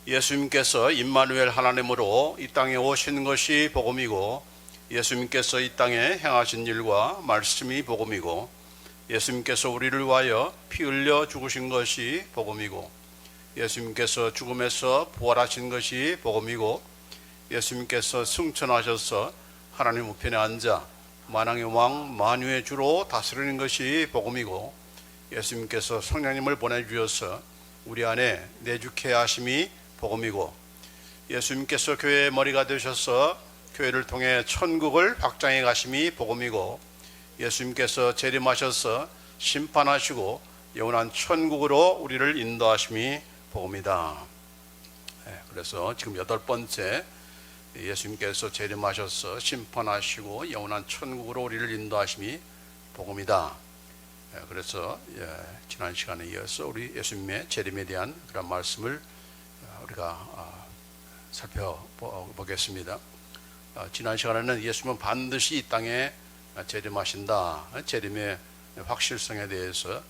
예수님께서 임마누엘 하나님으로 이 땅에 오신 것이 복음이고, 예수님께서 이 땅에 행하신 일과 말씀이 복음이고, 예수님께서 우리를 위하여 피 흘려 죽으신 것이 복음이고, 예수님께서 죽음에서 부활하신 것이 복음이고, 예수님께서 승천하셔서 하나님 우편에 앉아 만왕의 왕 만유의 주로 다스리는 것이 복음이고, 예수님께서 성령님을 보내주셔서 우리 안에 내주케 하심이 복음이고, 예수님께서 교회의 머리가 되셔서 교회를 통해 천국을 확장해 가심이 복음이고, 예수님께서 재림하셔서 심판하시고 영원한 천국으로 우리를 인도하심이 복음이다. 그래서 지금 8번째, 예수님께서 재림하셔서 심판하시고 영원한 천국으로 우리를 인도하심이 복음이다. 그래서 지난 시간에 이어서 우리 예수님의 재림에 대한 그런 말씀을 우리가 살펴보겠습니다. 지난 시간에는 예수님은 반드시 이 땅에 재림하신다, 재림의 확실성에 대해서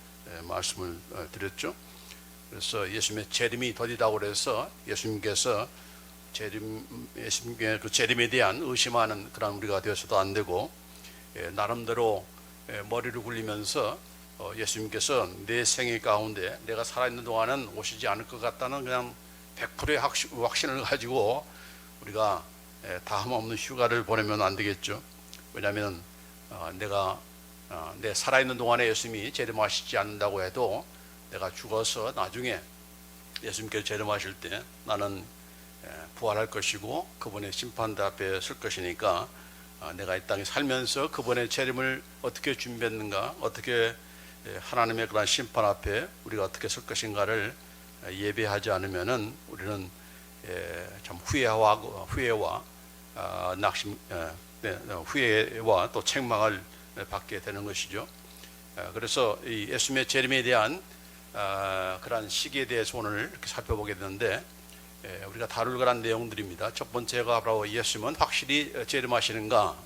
말씀을 드렸죠. 그래서 예수님의 재림이 더디다고 그래서 예수님께서 예수님의 그 재림에 대한 의심하는 그런 우리가 되어서도 안 되고, 나름대로 머리를 굴리면서 예수님께서 내 생애 가운데 내가 살아있는 동안은 오시지 않을 것 같다는 그냥 100%의 확신을 가지고 우리가 다함없는 휴가를 보내면 안 되겠죠. 왜냐하면 내가 내 살아있는 동안에 예수님이 재림하시지 않는다고 해도 내가 죽어서 나중에 예수님께서 재림하실 때 나는 부활할 것이고 그분의 심판대 앞에 설 것이니까, 내가 이 땅에 살면서 그분의 재림을 어떻게 준비했는가, 어떻게 하나님의 그런 심판 앞에 우리가 어떻게 설 것인가를 예배하지 않으면은 우리는 참 후회와 또 책망을 받게 되는 것이죠. 그래서 이 예수님의 재림에 대한 그런 시기에 대해서 오늘 이렇게 살펴보게 되는데, 우리가 다룰 그런 내용들입니다. 첫 번째가 바로 예수님은 확실히 재림하시는가,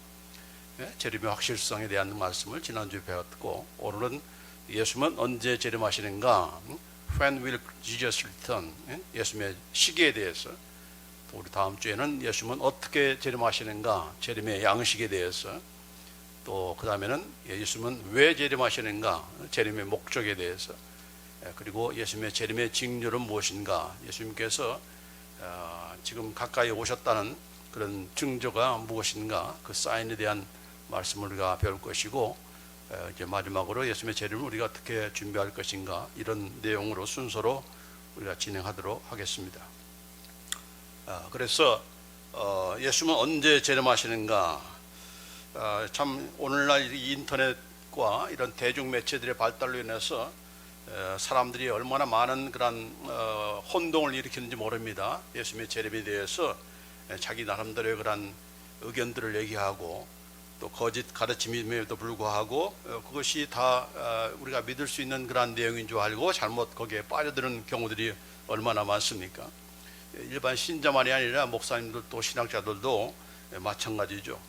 재림의 확실성에 대한 말씀을 지난주에 배웠고, 오늘은 예수님은 언제 재림하시는가, When will Jesus return? 예수님의 시기에 대해서, 또 우리 다음 주에는 예수님은 어떻게 재림하시는가, 재림의 양식에 대해서, 또 그 다음에는 예수님은 왜 재림하시는가, 재림의 목적에 대해서, 그리고 예수님의 재림의 징조는 무엇인가, 예수님께서 지금 가까이 오셨다는 그런 증조가 무엇인가, 그 사인에 대한 말씀을 우리가 배울 것이고, 이제 마지막으로 예수님의 재림을 우리가 어떻게 준비할 것인가, 이런 내용으로 순서로 우리가 진행하도록 하겠습니다. 그래서 예수님은 언제 재림하시는가, 참 오늘날 인터넷과 이런 대중매체들의 발달로 인해서 사람들이 얼마나 많은 그런 혼동을 일으키는지 모릅니다. 예수님의 재림에 대해서 자기 나름대로의 그런 의견들을 얘기하고, 또 거짓 가르침임에도 불구하고 그것이 다 우리가 믿을 수 있는 그런 내용인 줄 알고 잘못 거기에 빠져드는 경우들이 얼마나 많습니까? 일반 신자만이 아니라 목사님들도 신학자들도 마찬가지죠.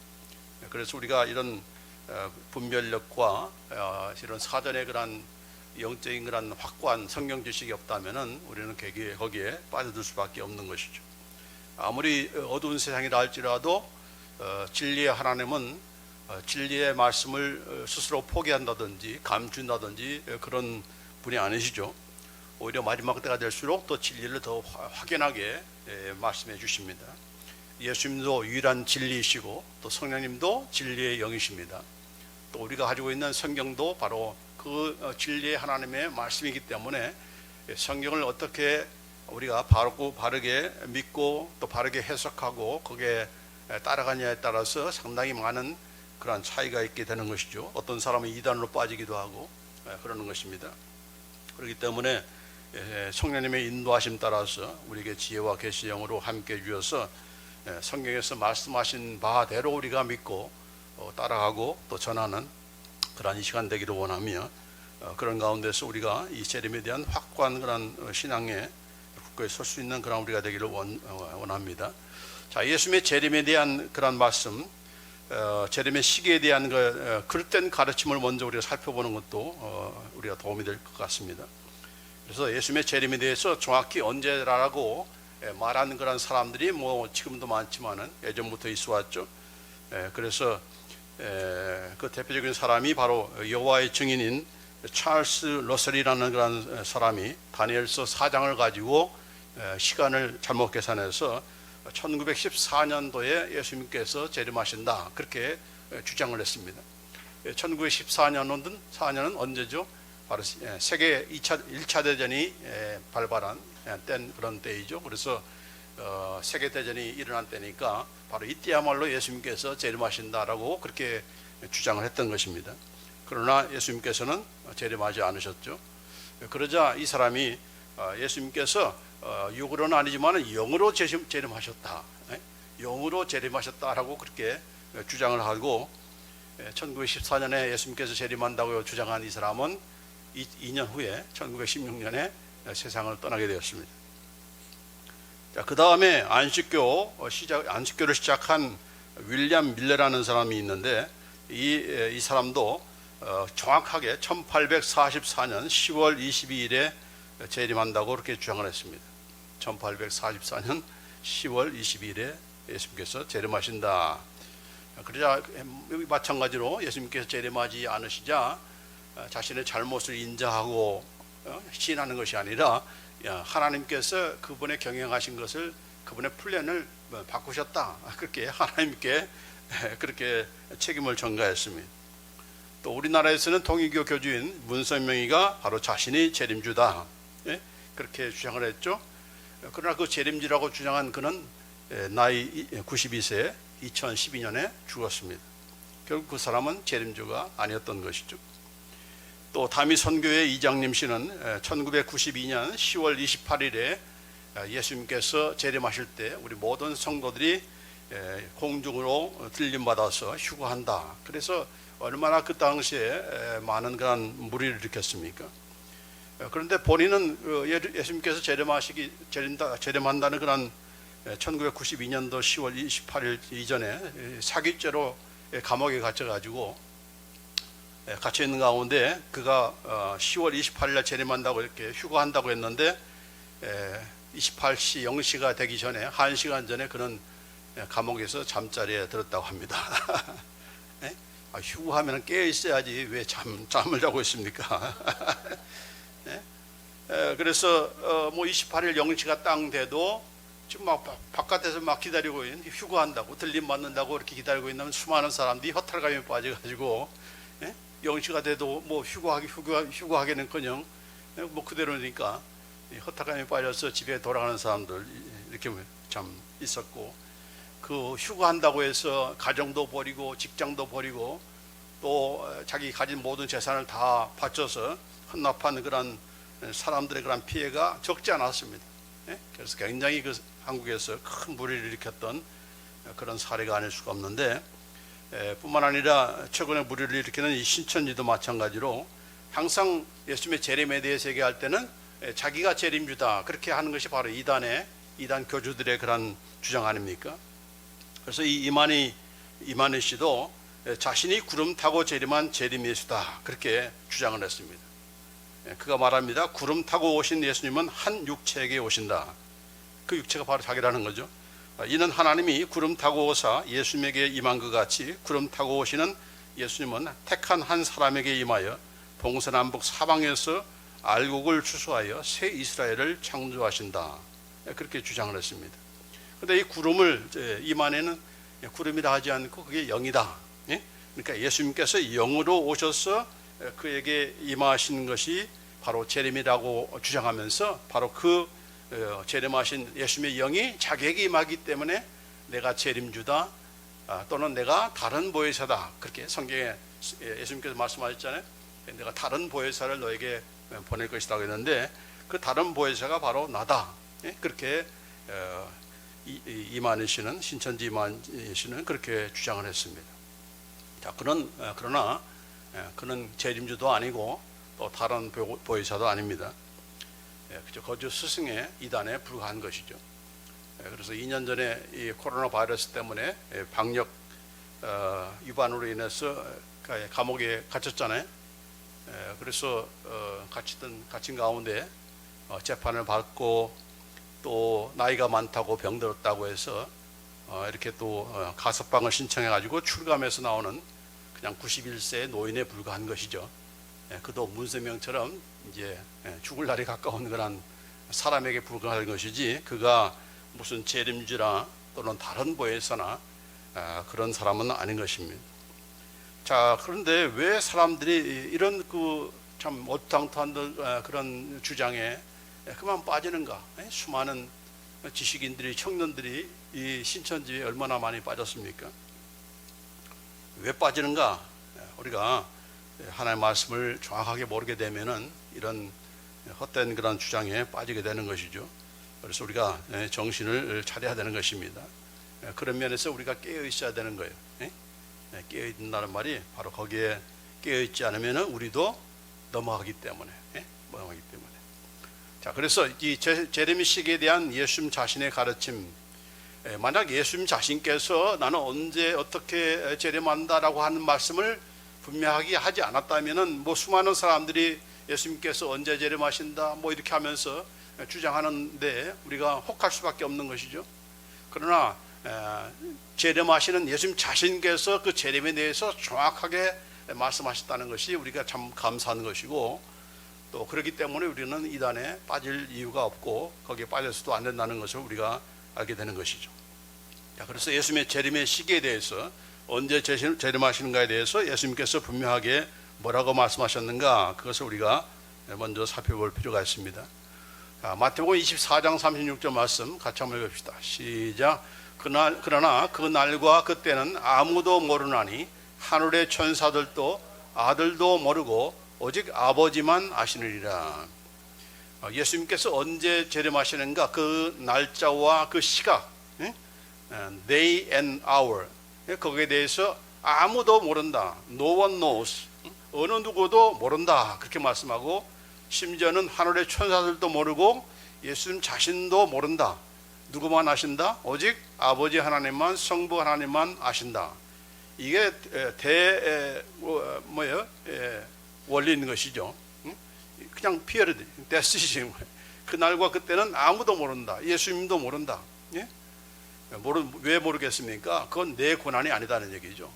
그래서 우리가 이런 분별력과 이런 사전의 그런 영적인 그런 확고한 성경 지식이 없다면은 우리는 거기에 빠져들 수밖에 없는 것이죠. 아무리 어두운 세상이라 할지라도 진리의 하나님은 진리의 말씀을 스스로 포기한다든지 감춘다든지 그런 분이 아니시죠. 오히려 마지막 때가 될수록 또 진리를 더 확연하게 말씀해 주십니다. 예수님도 유일한 진리이시고 또 성령님도 진리의 영이십니다. 또 우리가 가지고 있는 성경도 바로 그 진리의 하나님의 말씀이기 때문에 성경을 어떻게 우리가 바르게 믿고 또 바르게 해석하고 거기에 따라가냐에 따라서 상당히 많은 그런 차이가 있게 되는 것이죠. 어떤 사람은 이단으로 빠지기도 하고 그러는 것입니다. 그렇기 때문에 성령님의 인도하심 따라서 우리에게 지혜와 계시의 영으로 함께 해주셔서 성경에서 말씀하신 바대로 우리가 믿고 따라가고 또 전하는 그러한 시간 되기를 원하며, 그런 가운데서 우리가 이 재림에 대한 확고한 그런 신앙에 굳건히 설 수 있는 그런 우리가 되기를 원합니다. 자, 예수님의 재림에 대한 그런 말씀, 재림의 시기에 대한 그릇된 가르침을 먼저 우리가 살펴보는 것도 우리가 도움이 될 것 같습니다. 그래서 예수님의 재림에 대해서 정확히 언제라고 말하는 그런 사람들이 뭐 지금도 많지만은 예전부터 있어 왔죠. 그래서 그 대표적인 사람이 바로 여호와의 증인인 찰스 러셀이라는 그런 사람이 다니엘서 4장을 가지고 시간을 잘못 계산해서 1914년도에 예수님께서 재림하신다 그렇게 주장을 했습니다. 1914년은 언제죠? 바로 세계 1차 대전이 발발한 땐 그런 때이죠. 그래서 세계 대전이 일어난 때니까 바로 이때야말로 예수님께서 재림하신다라고 그렇게 주장을 했던 것입니다. 그러나 예수님께서는 재림하지 않으셨죠. 그러자 이 사람이 예수님께서 육으로는 아니지만 영으로 재림하셨다, 영으로 재림하셨다라고 그렇게 주장을 하고 1914년에 예수님께서 재림한다고 주장한 이 사람은 2년 후에 1916년에 세상을 떠나게 되었습니다. 그 다음에 안식교를 시작한 윌리엄 밀러라는 사람이 있는데 이 사람도 정확하게 1844년 10월 22일에 재림한다고 그렇게 주장을 했습니다. 1844년 10월 22일에 예수님께서 재림하신다. 그러자 마찬가지로 예수님께서 재림하지 않으시자 자신의 잘못을 인정하고 시인하는 것이 아니라 하나님께서 그분의 경영하신 것을, 그분의 플랜을 바꾸셨다, 그렇게 하나님께 그렇게 책임을 전가했습니다. 또 우리나라에서는 통일교 교주인 문선명이가 바로 자신이 재림주다, 그렇게 주장을 했죠. 그러나 그 재림주라고 주장한 그는 나이 92세 2012년에 죽었습니다. 결국 그 사람은 재림주가 아니었던 것이죠. 또 다미선교회 이장님 씨는 1992년 10월 28일에 예수님께서 재림하실 때 우리 모든 성도들이 공중으로 들림받아서 휴거한다. 그래서 얼마나 그 당시에 많은 그런 무리를 일으켰습니까? 그런데 본인은 예수님께서 재림한다는 그런 1992년도 10월 28일 이전에 사기죄로 감옥에 gat혀가지고 갇혀 있는 가운데 그가 10월 28일날 재림한다고 이렇게 휴거한다고 했는데 28시 0시가 되기 전에 1시간 전에 그는 감옥에서 잠자리에 들었다고 합니다. 휴거하면 깨어 있어야지 왜 잠을 자고 있습니까? 그래서 뭐 28일 0시가 딱 돼도 지금 막 바깥에서 막 기다리고 있는, 휴거한다고 들림 받는다고 이렇게 기다리고 있는 수많은 사람들이 허탈감에 빠져가지고 0시가 돼도 뭐 휴거하기는커녕 뭐 그대로니까 허탈감에 빠져서 집에 돌아가는 사람들 이렇게 참 있었고, 그 휴거한다고 해서 가정도 버리고 직장도 버리고 또 자기 가진 모든 재산을 다 바쳐서 헌납한 그런 사람들의 그런 피해가 적지 않았습니다. 그래서 굉장히 그 한국에서 큰 무리를 일으켰던 그런 사례가 아닐 수가 없는데, 뿐만 아니라 최근에 무리를 일으키는 이 신천지도 마찬가지로 항상 예수님의 재림에 대해서 얘기할 때는 자기가 재림주다 그렇게 하는 것이 바로 이단 교주들의 그런 주장 아닙니까? 그래서 이 이만희 씨도 자신이 구름 타고 재림한 재림 예수다 그렇게 주장을 했습니다. 그가 말합니다. 구름 타고 오신 예수님은 한 육체에게 오신다. 그 육체가 바로 자기라는 거죠. 이는 하나님이 구름 타고 오사 예수님에게 임한 것 같이 구름 타고 오시는 예수님은 택한 한 사람에게 임하여 동서남북 사방에서 알곡을 추수하여 새 이스라엘을 창조하신다. 그렇게 주장을 했습니다. 그런데 이 구름을 이만에는 구름이라 하지 않고 그게 영이다. 그러니까 예수님께서 영으로 오셔서 그에게 임하신 것이 바로 재림이라고 주장하면서 바로 그 재림하신 예수님의 영이 자기에게 임하기 때문에 내가 재림주다, 또는 내가 다른 보혜사다, 그렇게 성경에 예수님께서 말씀하셨잖아요. 내가 다른 보혜사를 너에게 보낼 것이라고 했는데 그 다른 보혜사가 바로 나다. 그렇게 이만희 씨는, 신천지 이만희 씨는 그렇게 주장을 했습니다. 자, 그러나 그는 재림주도 아니고 또 다른 보혜사도 아닙니다. 그저 거주 스승의 이단에 불과한 것이죠. 그래서 2년 전에 이 코로나 바이러스 때문에 방역 위반으로 인해서 감옥에 갇혔잖아요. 그래서 갇힌 가운데 재판을 받고 또 나이가 많다고 병들었다고 해서 이렇게 또 가석방을 신청해 가지고 출감해서 나오는 그냥 91세의 노인에 불과한 것이죠. 그도 문세명처럼 이제 죽을 날이 가까운 그런 사람에게 불과한 것이지, 그가 무슨 재림주나 또는 다른 보혜사나 그런 사람은 아닌 것입니다. 자, 그런데 왜 사람들이 이런 그 참 어탕탕한 그런 주장에 그만 빠지는가? 수많은 지식인들이, 청년들이 이 신천지에 얼마나 많이 빠졌습니까? 왜 빠지는가? 우리가 하나님의 말씀을 정확하게 모르게 되면은 이런 헛된 그런 주장에 빠지게 되는 것이죠. 그래서 우리가 정신을 차려야 되는 것입니다. 그런 면에서 우리가 깨어 있어야 되는 거예요. 깨어 있다는 말이 바로 거기에 깨어 있지 않으면은 우리도 넘어가기 때문에. 자, 그래서 이 제레미 시기에 대한 예수님 자신의 가르침, 만약 예수님 자신께서 나는 언제 어떻게 재림한다라고 하는 말씀을 분명하게 하지 않았다면은 뭐 수많은 사람들이 예수님께서 언제 재림하신다 뭐 이렇게 하면서 주장하는데 우리가 혹할 수밖에 없는 것이죠. 그러나 재림하시는 예수님 자신께서 그 재림에 대해서 정확하게 말씀하셨다는 것이 우리가 참 감사한 것이고, 또 그렇기 때문에 우리는 이단에 빠질 이유가 없고 거기에 빠져서도 안 된다는 것을 우리가 알게 되는 것이죠. 자, 그래서 예수님의 재림의 시기에 대해서, 언제 재림하시는가에 대해서 예수님께서 분명하게 뭐라고 말씀하셨는가, 그것을 우리가 먼저 살펴볼 필요가 있습니다. 자, 마태복음 24장 36절 말씀 같이 한번 읽읍시다. 시작. 그러나 그 날과 그때는 아무도 모르나니 하늘의 천사들도 아들도 모르고 오직 아버지만 아시느니라. 예수님께서 언제 재림하시는가, 그 날짜와 그 시각, day and hour, 거기에 대해서 아무도 모른다. No one knows. 어느 누구도 모른다. 그렇게 말씀하고, 심지어는 하늘의 천사들도 모르고 예수님 자신도 모른다. 누구만 아신다? 오직 아버지 하나님만, 성부 하나님만 아신다. 이게 원리인 것이죠. 그냥 피어르드 데시지. 그날과 그때는 아무도 모른다. 예수님도 모른다. 왜 모르겠습니까? 그건 내 고난이 아니다는 얘기죠.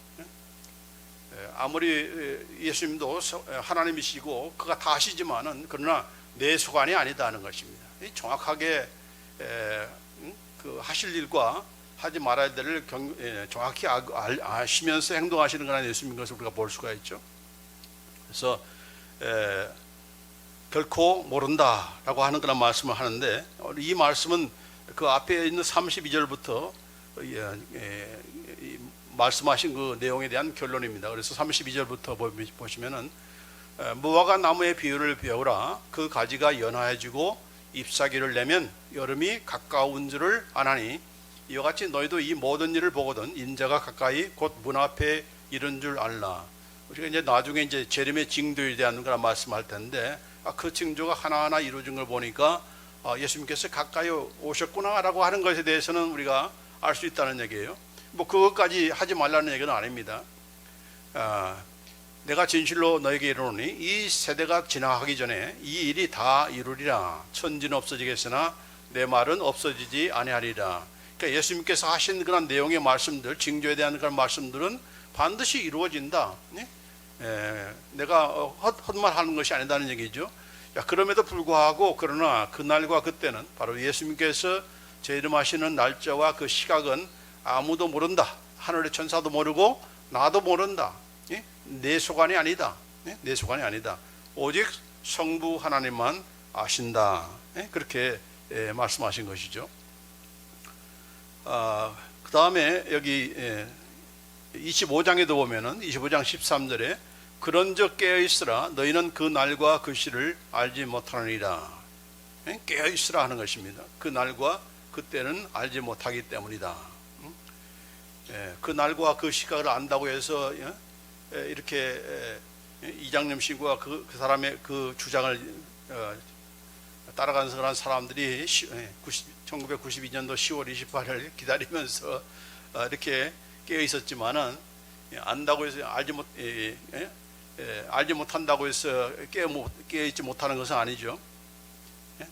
아무리 예수님도 하나님이시고 그가 다 아시지만은, 그러나 내 소관이 아니다는 것입니다. 정확하게 그 하실 일과 하지 말아야 될 일을 정확히 아시면서 행동하시는 거라는 예수님인 것을 우리가 볼 수가 있죠. 그래서 결코 모른다라고 하는 그런 말씀을 하는데, 이 말씀은 그 앞에 있는 32절부터 말씀하신 그 내용에 대한 결론입니다. 그래서 32절부터 보시면은 무화과 나무의 비유를 배우라. 그 가지가 연화해지고 잎사귀를 내면 여름이 가까운 줄을 아나니, 이와 같이 너희도 이 모든 일을 보거든 인자가 가까이 곧 문 앞에 이른 줄 알라. 우리가 이제 나중에 이제 재림의 징조에 대한 그런 말씀할 텐데, 그 징조가 하나하나 이루어진 걸 보니까 예수님께서 가까이 오셨구나라고 하는 것에 대해서는 우리가 알 수 있다는 얘기예요. 뭐 그것까지 하지 말라는 얘기는 아닙니다. 내가 진실로 너에게 이르노니 이 세대가 지나가기 전에 이 일이 다 이루리라. 천지는 없어지겠으나 내 말은 없어지지 아니하리라. 그러니까 예수님께서 하신 그런 내용의 말씀들, 징조에 대한 그런 말씀들은 반드시 이루어진다. 내가 헛말 하는 것이 아니다는 얘기죠. 그럼에도 불구하고, 그러나 그날과 그때는 바로 예수님께서 재림하시는 날짜와 그 시각은 아무도 모른다. 하늘의 천사도 모르고 나도 모른다. 내 소관이 아니다. 내 소관이 아니다. 오직 성부 하나님만 아신다. 그렇게 말씀하신 것이죠. 그 다음에 여기 25장에도 보면은 25장 13절에 그런즉 깨어있으라. 너희는 그 날과 그 시를 알지 못하느니라. 깨어있으라 하는 것입니다. 그 날과 그때는 알지 못하기 때문이다. 그 날과 그 시각을 안다고 해서 이렇게 이장님 신구가 그 사람의 그 주장을 따라가는 그런 사람들이 1992년도 10월 28일 기다리면서 이렇게 깨어 있었지만은, 안다고 해서 알지 못한다고 해서 깨어 있지 못하는 것은 아니죠.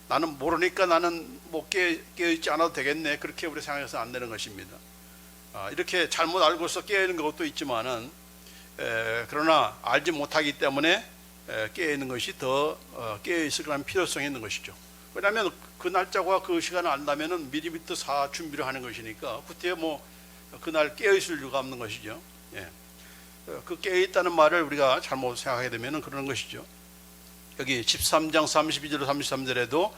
나는 모르니까 나는 뭐 깨어있지 않아도 되겠네, 그렇게 우리 생각해서 안 되는 것입니다. 이렇게 잘못 알고서 깨어있는 것도 있지만은 그러나 알지 못하기 때문에 깨어있는 것이 더 깨어있을 그런 필요성이 있는 것이죠. 왜냐하면 그 날짜와 그 시간을 안다면은 미리부터 준비를 하는 것이니까 그때 뭐 그날 깨어있을 이유가 없는 것이죠. 그 깨어있다는 말을 우리가 잘못 생각하게 되면은 그런 것이죠. 여기 13장 32절 33절에도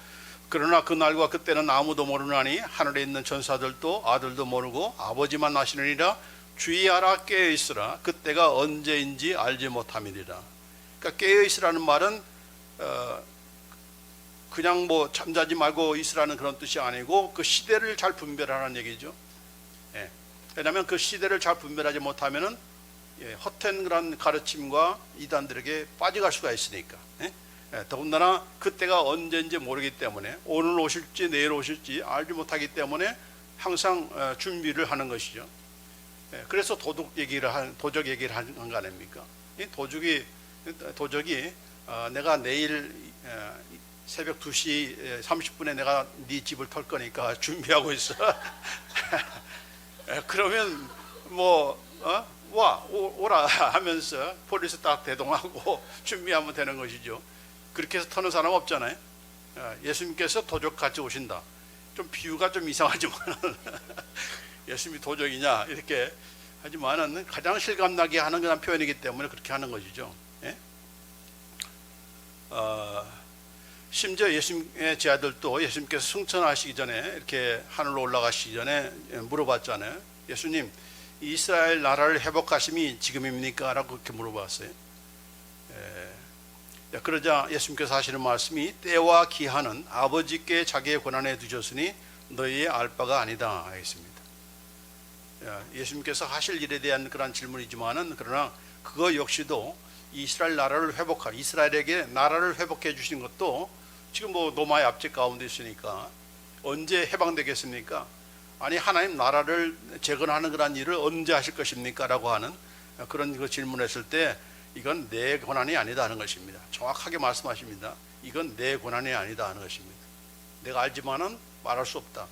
그러나 그날과 그때는 아무도 모르나니 하늘에 있는 전사들도 아들도 모르고 아버지만 아시느니라. 주의하라, 깨어있으라. 그때가 언제인지 알지 못함이니라. 그러니까 깨어있으라는 말은 그냥 뭐 잠자지 말고 있으라는 그런 뜻이 아니고 그 시대를 잘 분별하라는 얘기죠. 왜냐하면 그 시대를 잘 분별하지 못하면은 헛된 그런 가르침과 이단들에게 빠져갈 수가 있으니까. 더군다나 그때가 언제인지 모르기 때문에 오늘 오실지 내일 오실지 알지 못하기 때문에 항상 준비를 하는 것이죠. 그래서 도적 얘기를 하는 거 아닙니까? 도적이 내가 내일 새벽 2시 30분에 내가 네 집을 털 거니까 준비하고 있어. 그러면 뭐 오라 하면서 폴리스 딱 대동하고 준비하면 되는 것이죠. 그렇게 해서 터는 사람 없잖아요. 예수님께서 도적같이 오신다. 좀 비유가 좀 이상하지만 예수님이 도적이냐 이렇게 하지만은 가장 실감나게 하는 그런 표현이기 때문에 그렇게 하는 것이죠. 심지어 예수님의 제자들도 예수님께서 승천하시기 전에 이렇게 하늘로 올라가시기 전에 물어봤잖아요. 예수님, 이스라엘 나라를 회복하심이 지금입니까? 라고 그렇게 물어봤어요. 그러자 예수님께서 하시는 말씀이 때와 기한은 아버지께 자기의 권한에 두셨으니 너희의 알 바가 아니다 하겠습니다. 예수님께서 하실 일에 대한 그런 질문이지만은 그러나 그거 역시도 이스라엘 나라를 이스라엘에게 나라를 회복해 주신 것도 지금 뭐 로마의 압제 가운데 있으니까 언제 해방되겠습니까? 아니 하나님 나라를 재건하는 그런 일을 언제 하실 것입니까? 라고 하는 그런 그 질문했을 때 이건 내 권한이 아니다 하는 것입니다. 정확하게 말씀하십니다. 이건 내 권한이 아니다 하는 것입니다. 내가 알지만은 말할 수 없다.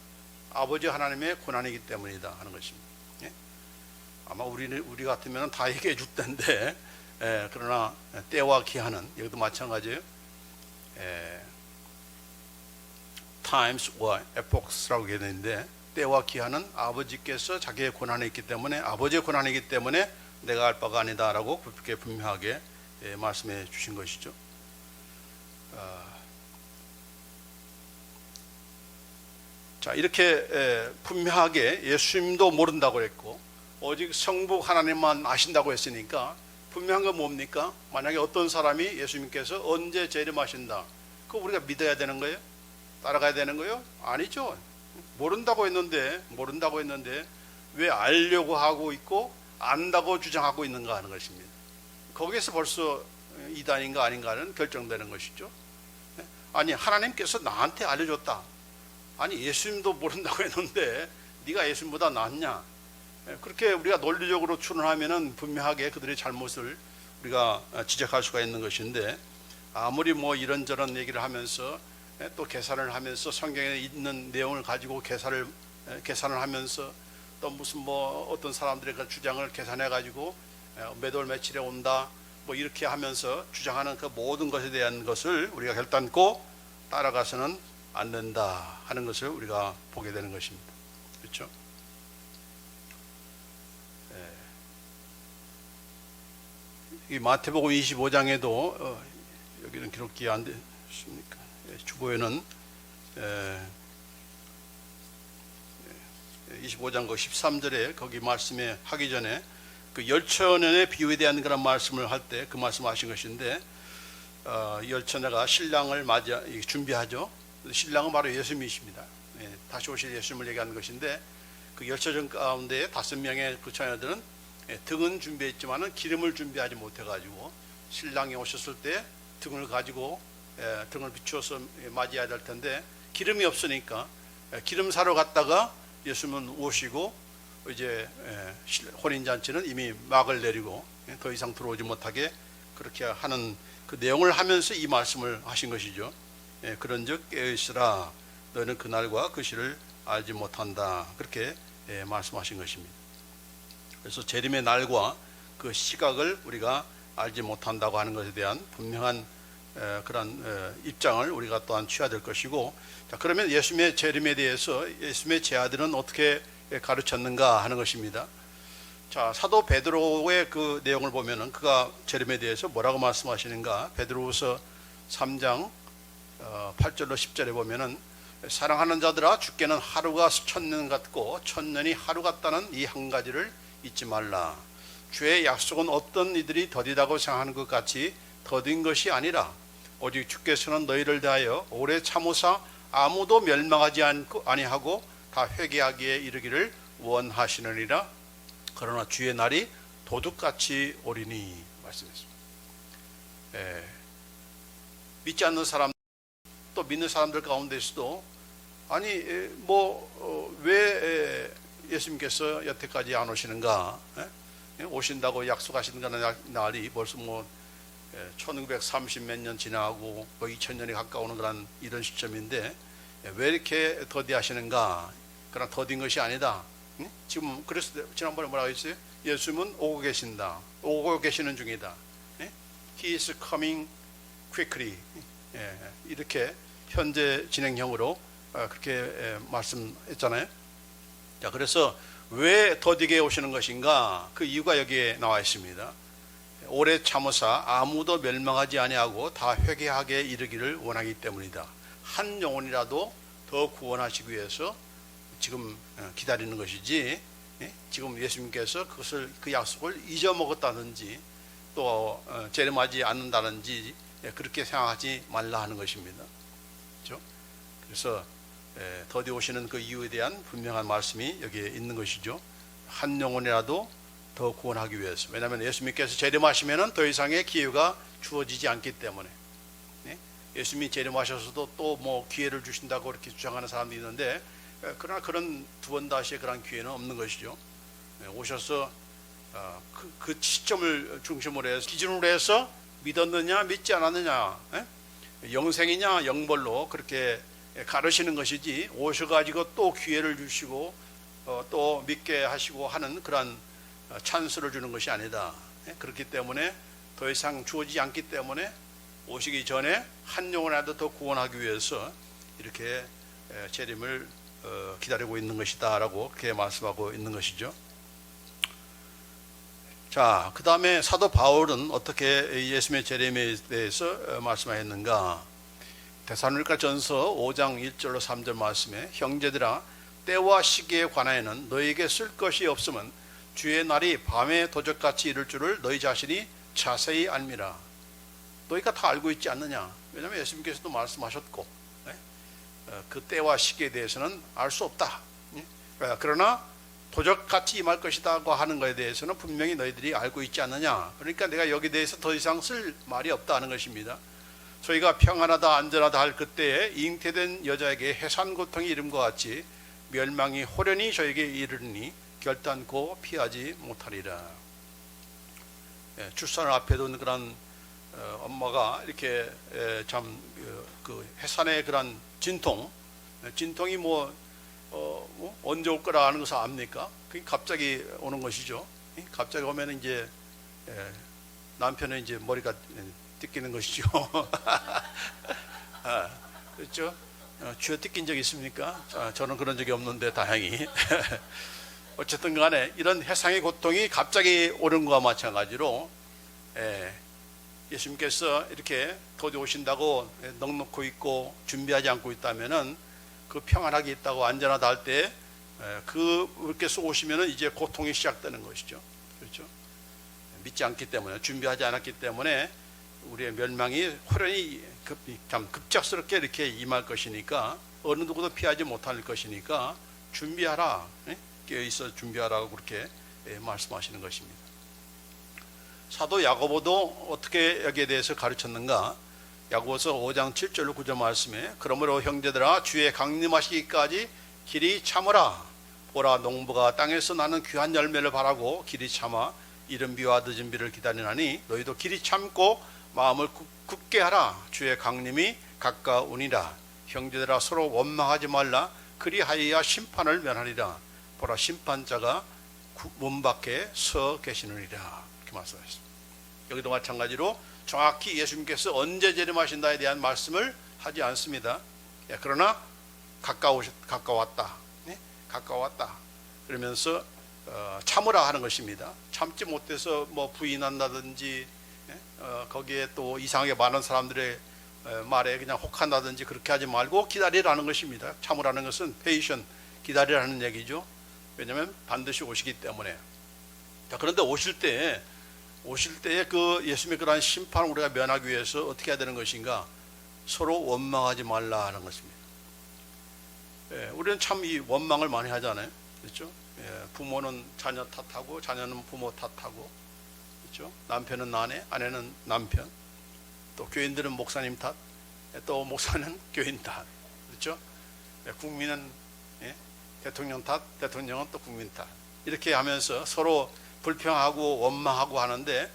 아버지 하나님의 권한이기 때문이다 하는 것입니다. 아마 우리 같으면 다 얘기해 줄 텐데 그러나 때와 기한은 여기도 마찬가지예요. times or epochs라고 되는데 때와 기한은 아버지께서 자기의 권한이 있기 때문에 아버지의 권한이기 때문에 내가 알 바가 아니다라고 그렇게 분명하게 말씀해 주신 것이죠. 자, 이렇게 분명하게 예수님도 모른다고 했고 오직 성부 하나님만 아신다고 했으니까 분명한 건 뭡니까? 만약에 어떤 사람이 예수님께서 언제 재림하신다, 그거 우리가 믿어야 되는 거예요? 따라가야 되는 거예요? 아니죠. 모른다고 했는데 왜 알려고 하고 있고 안다고 주장하고 있는가 하는 것입니다. 거기에서 벌써 이단인가 아닌가는 결정되는 것이죠. 아니 하나님께서 나한테 알려줬다. 아니 예수님도 모른다고 했는데 네가 예수님보다 낫냐? 그렇게 우리가 논리적으로 추론하면은 분명하게 그들의 잘못을 우리가 지적할 수가 있는 것인데 아무리 뭐 이런저런 얘기를 하면서 또 계산을 하면서 성경에 있는 내용을 가지고 계산을 하면서 또 무슨 뭐 어떤 사람들의 그 주장을 계산해 가지고 몇 월 며칠에 온다 뭐 이렇게 하면서 주장하는 그 모든 것에 대한 것을 우리가 결단코 따라가서는 안 된다 하는 것을 우리가 보게 되는 것입니다. 그렇죠? 이 마태복음 25장에도 여기는 기록이 안 됐습니까? 주보에는 25장 그 13절에 거기 말씀에 하기 전에 그 열처녀의 비유에 대한 그런 말씀을 할 때 그 말씀하신 것인데 열처녀가 신랑을 준비하죠. 신랑은 바로 예수님이십니다. 다시 오실 예수님을 얘기하는 것인데 그 열처녀 가운데 5명의 그 처녀들은 등은 준비했지만은 기름을 준비하지 못해가지고 신랑이 오셨을 때 등을 가지고 등을 비추어서 맞이해야 될 텐데 기름이 없으니까 기름 사러 갔다가 예수님은 오시고 이제 혼인잔치는 이미 막을 내리고 더 이상 들어오지 못하게 그렇게 하는 그 내용을 하면서 이 말씀을 하신 것이죠. 그런즉 깨어있으라. 너는 그날과 그 시를 알지 못한다. 그렇게 말씀하신 것입니다. 그래서 재림의 날과 그 시각을 우리가 알지 못한다고 하는 것에 대한 분명한 그런 입장을 우리가 또한 취해야 될 것이고, 자, 그러면 예수님의 재림에 대해서 예수님의 제자들은 어떻게 가르쳤는가 하는 것입니다. 자, 사도 베드로의 그 내용을 보면은 그가 재림에 대해서 뭐라고 말씀하시는가? 베드로후서 3장 8절로 10절에 보면은 사랑하는 자들아, 주께는 하루가 천년 같고 천년이 하루 같다는 이 한 가지를 잊지 말라. 주의 약속은 어떤 이들이 더디다고 생각하는 것 같이 더딘 것이 아니라 오직 주께서는 너희를 대하여 오래 참으사 아무도 멸망하지 아니하고 다 회개하기에 이르기를 원하시느니라. 그러나 주의 날이 도둑같이 오리니 말씀했습니다. 믿지 않는 사람, 또 믿는 사람들 가운데서도 아니 왜 예수님께서 여태까지 안 오시는가? 오신다고 약속하시는 날이 벌써 1930 몇 년 지나고 2000년이 가까우는 그런 이런 시점인데 왜 이렇게 더디하시는가? 그러나 더딘 것이 아니다. 지금 그래서 지난번에 뭐라고 했어요? 예수님은 오고 계신다. 오고 계시는 중이다. He is coming quickly. 이렇게 현재 진행형으로 그렇게 말씀했잖아요. 자, 그래서 왜 더디게 오시는 것인가? 그 이유가 여기에 나와 있습니다. 오래 참으사 아무도 멸망하지 아니하고 다 회개하게 이르기를 원하기 때문이다. 한 영혼이라도 더 구원하시기 위해서 지금 기다리는 것이지, 지금 예수님께서 그 약속을 잊어먹었다든지 또 재림하지 않는다든지 그렇게 생각하지 말라 하는 것입니다. 그렇죠? 그래서 더디 오시는 그 이유에 대한 분명한 말씀이 여기에 있는 것이죠. 한 영혼이라도 더 구원하기 위해서. 왜냐하면 예수님께서 재림하시면은 더 이상의 기회가 주어지지 않기 때문에. 예수님이 재림하셔서도 또 기회를 주신다고 그렇게 주장하는 사람도 있는데, 그러나 그런 두 번 다시의 그런 기회는 없는 것이죠. 오셔서 그 시점을 중심으로 해서 기준으로 해서 믿었느냐 믿지 않았느냐, 영생이냐 영벌로 그렇게 가르치는 것이지, 오셔가지고 또 기회를 주시고 또 믿게 하시고 하는 그런 찬스를 주는 것이 아니다. 그렇기 때문에 더 이상 주어지지 않기 때문에 오시기 전에 한 영혼이라도 더 구원하기 위해서 이렇게 재림을 기다리고 있는 것이다 라고 그렇게 말씀하고 있는 것이죠. 자, 그 다음에 사도 바울은 어떻게 예수님의 재림에 대해서 말씀하였는가? 데살로니가 전서 5장 1절로 3절 말씀에 형제들아, 때와 시기에 관하여는 너희에게 쓸 것이 없으면 주의 날이 밤에 도적같이 이를 줄을 너희 자신이 자세히 알미라. 너희가 다 알고 있지 않느냐? 왜냐하면 예수님께서도 말씀하셨고 그 때와 시기에 대해서는 알 수 없다. 그러나 도적같이 임할 것이다고 하는 것에 대해서는 분명히 너희들이 알고 있지 않느냐. 그러니까 내가 여기에 대해서 더 이상 쓸 말이 없다 하는 것입니다. 저희가 평안하다 안전하다 할 그때에 잉태된 여자에게 해산 고통이 이름과 같이 멸망이 호련히 저에게 이르니 결단코 피하지 못하리라. 출산을 앞에둔 그런 엄마가 이렇게 참 그 해산의 그런 진통이 언제 올 거라 하는 것을 압니까? 그게 갑자기 오는 것이죠. 갑자기 오면 이제 남편은 이제 머리가 뜯기는 것이죠. 그렇죠? 쥐어 뜯긴 적 있습니까? 저는 그런 적이 없는데 다행히. 어쨌든 간에 이런 해상의 고통이 갑자기 오는 것과 마찬가지로 예수님께서 이렇게 더디 오신다고 넉넉히 있고 준비하지 않고 있다면은 그 평안하게 있다고 안전하다 할 때 그분께서 오시면은 이제 고통이 시작되는 것이죠. 그렇죠? 믿지 않기 때문에, 준비하지 않았기 때문에 우리의 멸망이 호련히 참 급작스럽게 이렇게 임할 것이니까 어느 누구도 피하지 못할 것이니까 준비하라, 깨어있어 준비하라고 그렇게 말씀하시는 것입니다. 사도 야고보도 어떻게 여기에 대해서 가르쳤는가? 야고보서 5장 7절 9절 말씀에 그러므로 형제들아, 주의 강림하시기까지 길이 참으라. 보라, 농부가 땅에서 나는 귀한 열매를 바라고 길이 참아 이른 비와 늦은 비를 기다리나니 너희도 길이 참고 마음을 굳게 하라. 주의 강림이 가까우니라. 형제들아 서로 원망하지 말라. 그리하여야 심판을 면하리라. 보라 심판자가 문 밖에 서 계시느니라. 이렇게 말씀하셨습니다. 여기도 마찬가지로 정확히 예수님께서 언제 재림하신다에 대한 말씀을 하지 않습니다. 그러나 가까웠다. 가까웠다. 그러면서 참으라 하는 것입니다. 참지 못해서 뭐 부인한다든지 거기에 또 이상하게 많은 사람들의 말에 그냥 혹한다든지 그렇게 하지 말고 기다리라는 것입니다. 참으라는 것은 patient, 기다리라는 얘기죠. 왜냐하면 반드시 오시기 때문에. 자, 그런데 오실 때에 그 예수님의 그러한 심판을 우리가 면하기 위해서 어떻게 해야 되는 것인가? 서로 원망하지 말라 하는 것입니다. 우리는 참 이 원망을 많이 하잖아요. 그렇죠? 부모는 자녀 탓하고 자녀는 부모 탓하고, 그렇죠? 남편은 아내, 아내는 남편, 또 교인들은 목사님 탓, 또 목사는 교인 탓, 그렇죠? 국민은 대통령 탓, 대통령은 또 국민 탓, 이렇게 하면서 서로 불평하고 원망하고 하는데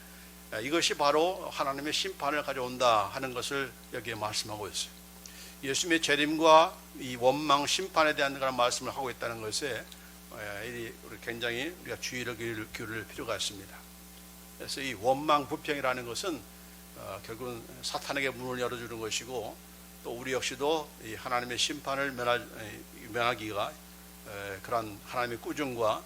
이것이 바로 하나님의 심판을 가져온다 하는 것을 여기에 말씀하고 있어요. 예수님의 재림과 이 원망 심판에 대한 그런 말씀을 하고 있다는 것에 굉장히 우리가 주의를 기울일 필요가 있습니다. 그래서 이 원망 불평이라는 것은 결국은 사탄에게 문을 열어주는 것이고, 또 우리 역시도 이 하나님의 심판을 면하기가 그런 하나님의 꾸중과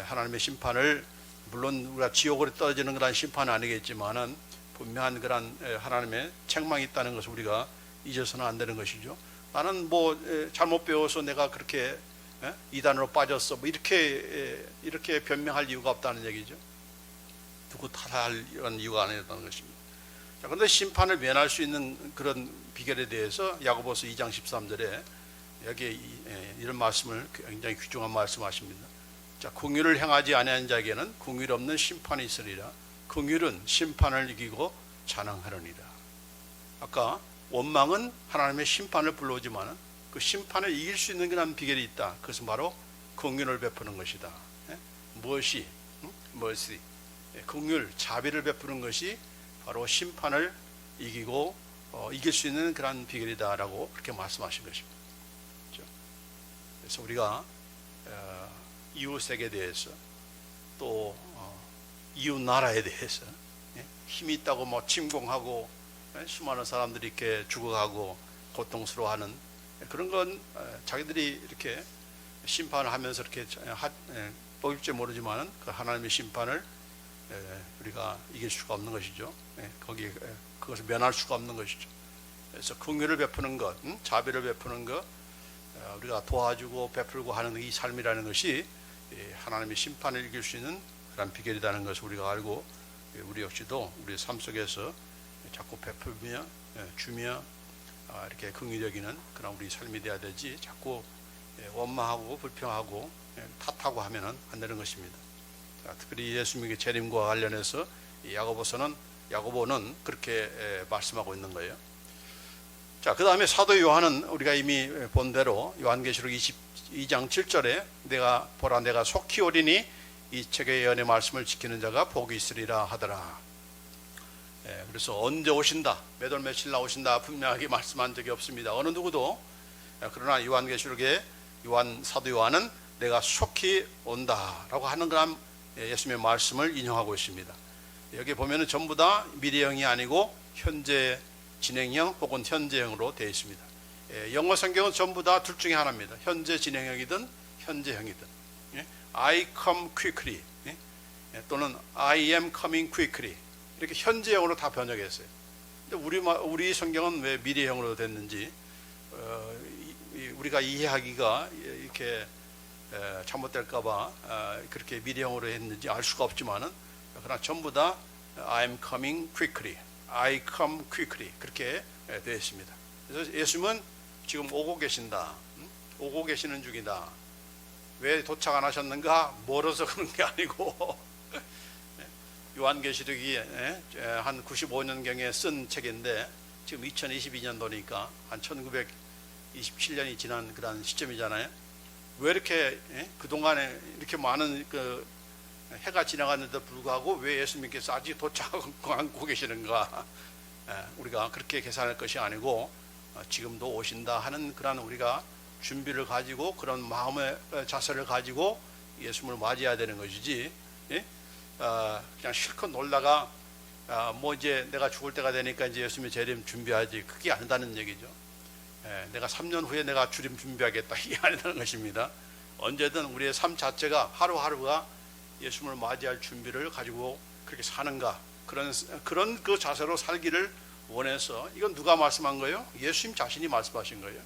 하나님의 심판을, 물론 우리가 지옥으로 떨어지는 그런 심판은 아니겠지만은 분명한 그런 하나님의 책망이 있다는 것을 우리가 잊어서는 안 되는 것이죠. 나는 뭐 잘못 배워서 내가 그렇게 이단으로 빠졌어, 뭐 이렇게 변명할 이유가 없다는 얘기죠. 누구 탓할 이런 이유가 아니었다는 것입니다. 자, 그런데 심판을 면할 수 있는 그런 비결에 대해서 야고보서 2장 13절에 여기에 이런 말씀을 굉장히 귀중한 말씀하십니다. 자, 긍휼을 행하지 아니한 자에게는 긍휼 없는 심판이 있으리라. 긍휼은 심판을 이기고 자랑하려니라. 아까 원망은 하나님의 심판을 불러오지만 그 심판을 이길 수 있는 그런 비결이 있다. 그것은 바로 긍휼을 베푸는 것이다. 무엇이? mercy. 긍휼, 자비를 베푸는 것이 바로 심판을 이기고 이길 수 있는 그런 비결이다라고 그렇게 말씀하신 것입니다. 그렇죠? 그래서 우리가 이웃에게 대해서 또 이웃 나라에 대해서 힘이 있다고 뭐 침공하고 수많은 사람들이 이렇게 죽어가고 고통스러워하는 그런 건 자기들이 이렇게 심판을 하면서 이렇게 뽑을지 모르지만은 그 하나님의 심판을 우리가 이길 수가 없는 것이죠. 그것을 면할 수가 없는 것이죠. 그래서 긍휼을 베푸는 것, 자비를 베푸는 것, 우리가 도와주고 베풀고 하는 이 삶이라는 것이 하나님의 심판을 이길 수 있는 그런 비결이라는 것을 우리가 알고, 우리 역시도 우리 삶 속에서 자꾸 베풀며 주며 이렇게 긍휼히 여기는 그런 우리 삶이 되어야 되지, 자꾸 원망하고 불평하고 탓하고 하면은 안 되는 것입니다. 특별히 예수님의 재림과 관련해서 야고보는 그렇게 말씀하고 있는 거예요. 자, 그 다음에 사도 요한은 우리가 이미 본 대로 요한계시록 22장 7절에 내가 속히 오리니 이 책의 예언의 말씀을 지키는 자가 복이 있으리라 하더라. 그래서 언제 오신다, 몇 월 며칠 나오신다 분명하게 말씀한 적이 없습니다. 어느 누구도. 그러나 요한계시록에 사도 요한은 내가 속히 온다라고 하는 그런 예수님의 말씀을 인용하고 있습니다. 여기 보면은 전부 다 미래형이 아니고 현재 진행형 혹은 현재형으로 되어 있습니다. 영어 성경은 전부 다 둘 중에 하나입니다. 현재 진행형이든 현재형이든. I come quickly 또는 I am coming quickly, 이렇게 현재형으로 다 번역했어요. 근데 우리 성경은 왜 미래형으로 됐는지 우리가 이해하기가 이렇게 잘못될까봐 그렇게 미래형으로 했는지 알 수가 없지만은, 그러나 전부 다 I am coming quickly, I come quickly 그렇게 되어 있습니다. 그래서 예수님은 지금 오고 계신다, 오고 계시는 중이다. 왜 도착 안 하셨는가? 멀어서 그런 게 아니고 요한계시록이 한 95년경에 쓴 책인데 지금 2022년도니까 한 1927년이 지난 그런 시점이잖아요. 왜 이렇게 그동안에 이렇게 많은 그 해가 지나갔는데도 불구하고 왜 예수님께서 아직 도착하고 않고 계시는가? 우리가 그렇게 계산할 것이 아니고 지금도 오신다 하는 그런 우리가 준비를 가지고 그런 마음의 자세를 가지고 예수님을 맞이해야 되는 것이지, 예? 그냥 실컷 놀다가 뭐 이제 내가 죽을 때가 되니까 이제 예수님의 재림 준비하지, 그게 아니다는 얘기죠. 내가 3년 후에 내가 주림 준비하겠다, 이게 아니다는 것입니다. 언제든 우리의 삶 자체가 하루하루가 예수님을 맞이할 준비를 가지고 그렇게 사는가, 그런 그 자세로 살기를 원해서. 이건 누가 말씀한 거예요? 예수님 자신이 말씀하신 거예요.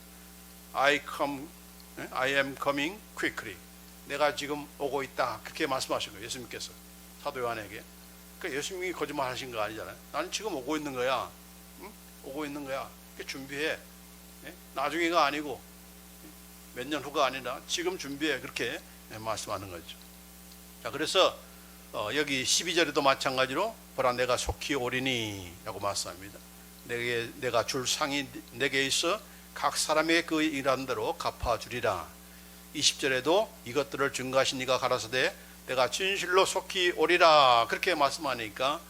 I am coming quickly. 내가 지금 오고 있다, 그렇게 말씀하신 거예요, 예수님께서 사도 요한에게. 그러니까 예수님이 거짓말 하신 거 아니잖아요. 나는 지금 오고 있는 거야. 응? 오고 있는 거야. 준비해. 나중에가 아니고 몇 년 후가 아니라 지금 준비해, 그렇게 말씀하는 거죠. 자, 그래서 여기 12절에도 마찬가지로 보라 내가 속히 오리니 라고 말씀합니다. 내가 줄 상이 내게 있어 각 사람의 그 일한 대로 갚아주리라. 20절에도 이것들을 증거하신 이가 가라사대 내가 진실로 속히 오리라, 그렇게 말씀하니까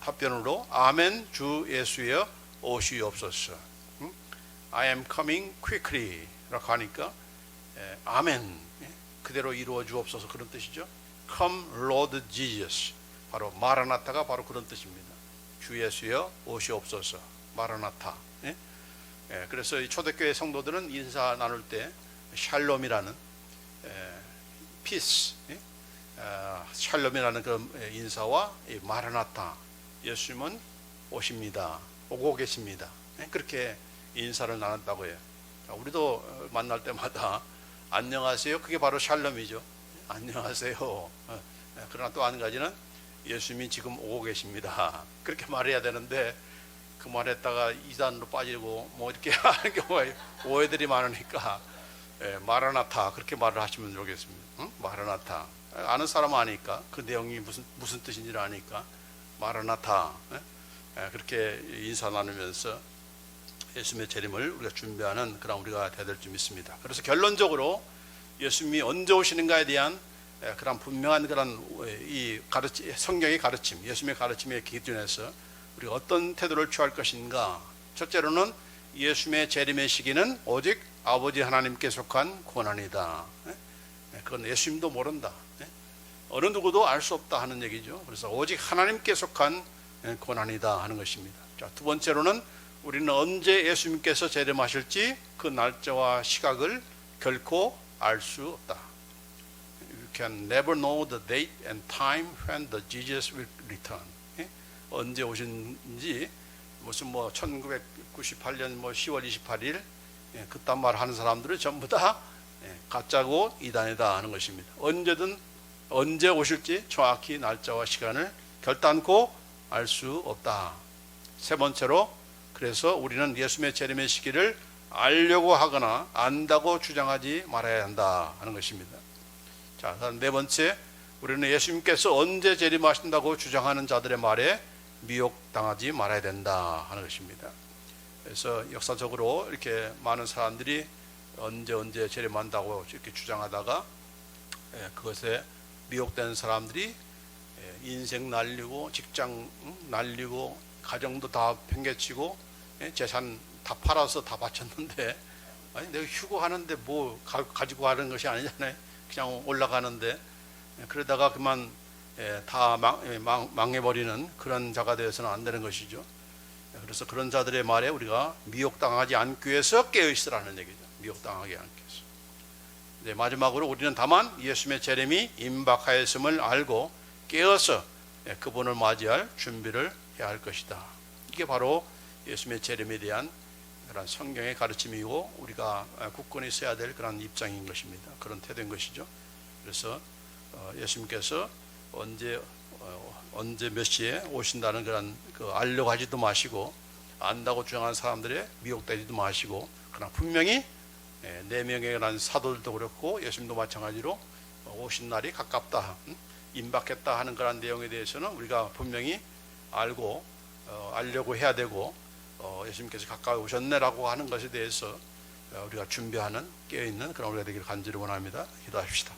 답변으로 아멘 주 예수여 오시옵소서. I am coming quickly 라고 하니까 아멘, 그대로 이루어 주옵소서, 그런 뜻이죠. Come Lord Jesus, 바로 마라나타가 바로 그런 뜻입니다. 주 예수여 오시옵소서, 마라나타. 그래서 이 초대교회 성도들은 인사 나눌 때 샬롬이라는 피스, 샬롬이라는 그 인사와 마라나타, 예수님은 오십니다, 오고 계십니다, 그렇게 인사를 나눴다고 해요. 우리도 만날 때마다 안녕하세요, 그게 바로 샬롬이죠. 안녕하세요. 그러나 또 한 가지는 예수님이 지금 오고 계십니다, 그렇게 말해야 되는데 그 말했다가 이단으로 빠지고 뭐 이렇게 하는 경우가 오해들이 많으니까 마라나타, 그렇게 말을 하시면 좋겠습니다. 응? 마라나타. 아는 사람은 아니까, 그 내용이 무슨 뜻인지를 아니까 마라나타, 그렇게 인사 나누면서 예수님의 재림을 우리가 준비하는 그런 우리가 되야 될 줄 믿습니다. 그래서 결론적으로 예수님이 언제 오시는가에 대한 그런 분명한 그런 이 성경의 가르침, 예수님의 가르침의 기준에서 우리가 어떤 태도를 취할 것인가. 첫째로는 예수님의 재림의 시기는 오직 아버지 하나님께 속한 권한이다. 그건 예수님도 모른다, 어느 누구도 알 수 없다 하는 얘기죠. 그래서 오직 하나님께 속한 권한이다 하는 것입니다. 자, 두 번째로는 우리는 언제 예수님께서 재림하실지 그 날짜와 시각을 결코 알 수 없다. You can never know the date and time when the Jesus will return. 언제 오신지 무슨 뭐 1998년 뭐 10월 28일 그딴 말 하는 사람들은 전부 다 가짜고 이단이다 하는 것입니다. 언제든 언제 오실지 정확히 날짜와 시간을 결단코 알 수 없다. 세 번째로, 그래서 우리는 예수님의 재림의 시기를 알려고 하거나 안다고 주장하지 말아야 한다 하는 것입니다. 자, 네 번째, 우리는 예수님께서 언제 재림하신다고 주장하는 자들의 말에 미혹당하지 말아야 된다 하는 것입니다. 그래서 역사적으로 이렇게 많은 사람들이 언제 재림한다고 이렇게 주장하다가 그것에 미혹된 사람들이 인생 날리고 직장 날리고 가정도 다 팽개치고 재산 다 팔아서 다 바쳤는데, 아니 내가 휴고하는데 뭐 가지고 가는 것이 아니잖아요. 그냥 올라가는데 그러다가 그만 다 망해버리는 그런 자가 되어서는 안 되는 것이죠. 그래서 그런 자들의 말에 우리가 미혹당하지 않기 위해서 깨어있으라는 얘기죠. 미혹당하지 않기 위해서. 이제 마지막으로 우리는 다만 예수님의 재림이 임박하였음을 알고 깨어서 그분을 맞이할 준비를 해야 할 것이다. 이게 바로 예수님의 재림에 대한 그런 성경의 가르침이고 우리가 굳건히 서야 될 그런 입장인 것입니다. 그런 태도인 것이죠. 그래서 예수님께서 언제 몇 시에 오신다는 그런 알려고 하지도 마시고 안다고 주장하는 사람들의 미혹되지도 마시고, 그러나 분명히 4명의 그런 사도들도 그렇고 예수님도 마찬가지로 오신 날이 가깝다, 임박했다 하는 그런 내용에 대해서는 우리가 분명히 알고 알려고 해야 되고, 예수님께서 가까이 오셨네라고 하는 것에 대해서 우리가 준비하는 깨어있는 그런 우리가 되기를 간절히 원합니다. 기도합시다.